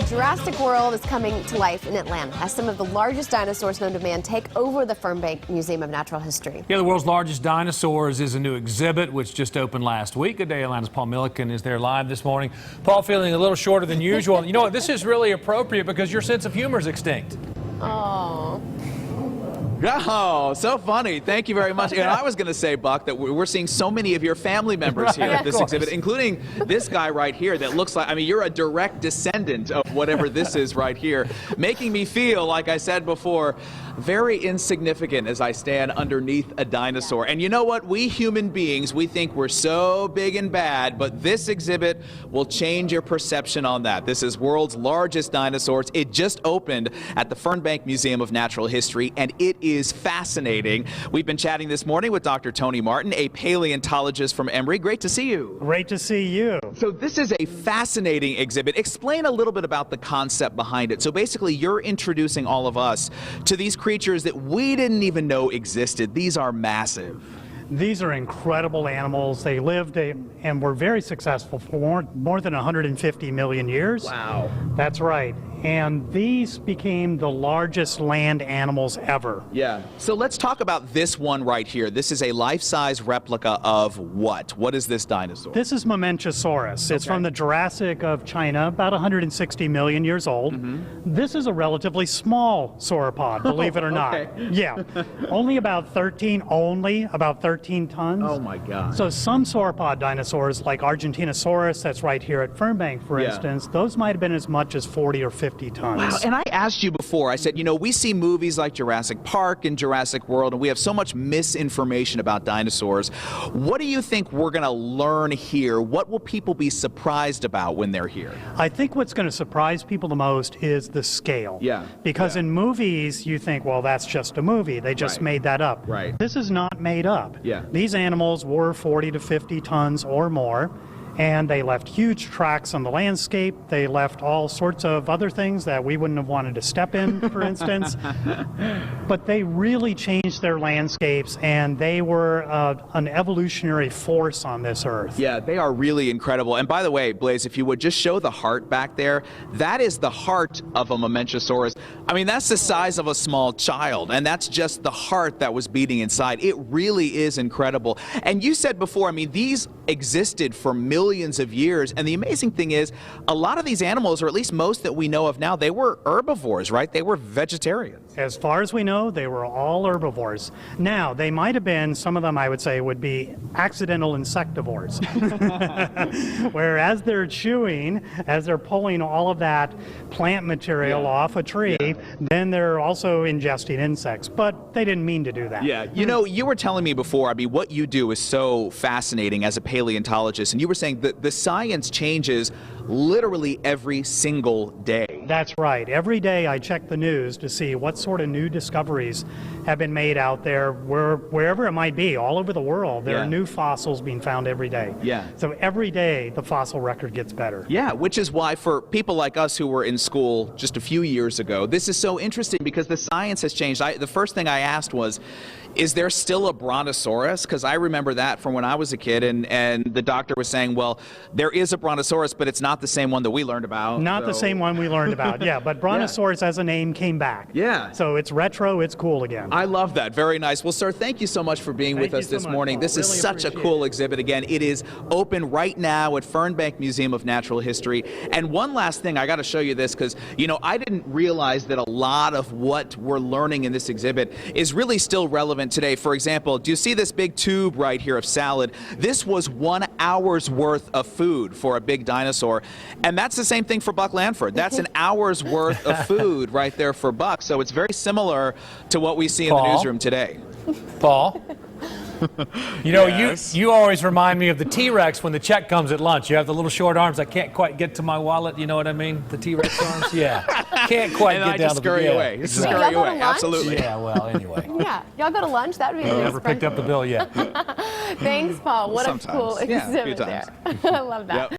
Jurassic World is coming to life in Atlanta as some of the largest dinosaurs known to man take over the Fernbank Museum of Natural History. Yeah, the world's largest dinosaurs is a new exhibit which just opened last week. Good day, Atlanta's Paul Milliken is there live this morning. Paul, feeling a little shorter than usual. You know what? This is really appropriate because your sense of humor is extinct. Oh. Oh, so funny. Thank you very much. And I was going to say, Buck, that we're seeing so many of your family members here at this exhibit, including this guy right here that looks like, I mean, you're a direct descendant of whatever this is right here, making me feel, like I said before, very insignificant as I stand underneath a dinosaur. And you know what? We human beings, we think we're so big and bad, but this exhibit will change your perception on that. This is world's largest dinosaurs. It just opened at the Fernbank Museum of Natural History, and it is fascinating. We've been chatting this morning with Dr. Tony Martin, a paleontologist from Emory. Great to see you. Great to see you. So this is a fascinating exhibit. Explain a little bit about the concept behind it. So basically, you're introducing all of us to these creatures that we didn't even know existed. These are massive. These are incredible animals. They lived and were very successful for more than 150 million years. Wow. That's right. And these became the largest land animals ever. Yeah. So let's talk about this one right here. This is a life-size replica of what? What is this dinosaur? This is Mamenchisaurus. It's from the Jurassic of China, about 160 million years old. This is a relatively small sauropod, believe it or not. Yeah. Only about 13 tons. Oh my God. So some sauropod dinosaurs, like Argentinosaurus, that's right here at Fernbank, for instance, those might have been as much as 40 or 50 tons. Wow, and I asked you before, I said, you know, we see movies like Jurassic Park and Jurassic World, and we have so much misinformation about dinosaurs. What do you think we're going to learn here? What will people be surprised about when they're here? I think what's going to surprise people the most is the scale. Yeah. Because in movies, you think, well, that's just a movie. They just made that up. Right. This is not made up. Yeah. These animals were 40 to 50 tons or more, and they left huge tracks on the landscape. They left all sorts of other things that we wouldn't have wanted to step in, for instance. But they really changed their landscapes, and they were an evolutionary force on this earth. Yeah, they are really incredible. And by the way, Blaze, if you would just show the heart back there, that is the heart of a Mamenchisaurus. I mean, that's the size of a small child, and that's just the heart that was beating inside. It really is incredible. And you said before, I mean, these existed for millions of years, and the amazing thing is a lot of these animals, or at least most that we know of now, they were herbivores, right? They were vegetarians. As far as we know, they were all herbivores. Now, they might have been, some of them I would say would be accidental insectivores. Where as they're chewing, as they're pulling all of that plant material off a tree, then they're also ingesting insects, but they didn't mean to do that. Yeah, you know, you were telling me before, I mean, what you do is so fascinating as a paleontologist, and you were saying that the science changes literally every single day. That's right. Every day I check the news to see what sort of new discoveries have been made out there, wherever it might be, all over the world. There are new fossils being found every day. Yeah. So every day the fossil record gets better. Yeah, which is why for people like us who were in school just a few years ago, this is so interesting because the science has changed. The first thing I asked was, is there still a Brontosaurus? Because I remember that from when I was a kid, and the doctor was saying, well, there is a Brontosaurus, but it's not the same one that we learned about. Not the same one we learned about, yeah, but Brontosaurus as a name came back. Yeah. So it's retro, it's cool again. I love that. Very nice. Well, sir, thank you so much for being with us this morning. This is such a cool exhibit. Again, it is open right now at Fernbank Museum of Natural History. And one last thing, I got to show you this because, you know, I didn't realize that a lot of what we're learning in this exhibit is really still relevant today. For example, do you see this big tube right here of salad? This was 1 hour's worth of food for a big dinosaur. And that's the same thing for Buck Lanford. That's an hour's worth of food right there for Buck. So it's very similar to what we see in the newsroom today. Paul? You know, you always remind me of the T-Rex when the check comes at lunch. You have the little short arms. I can't quite get to my wallet. You know what I mean? The T-Rex arms. Yeah. Can't quite get down to the scurry away. Exactly. Scurry away. Absolutely. Yeah. Well, anyway. Yeah. Y'all go to lunch? That would be Never picked up the bill yet. Thanks, Paul. What a cool exhibit there. I love that. Yep.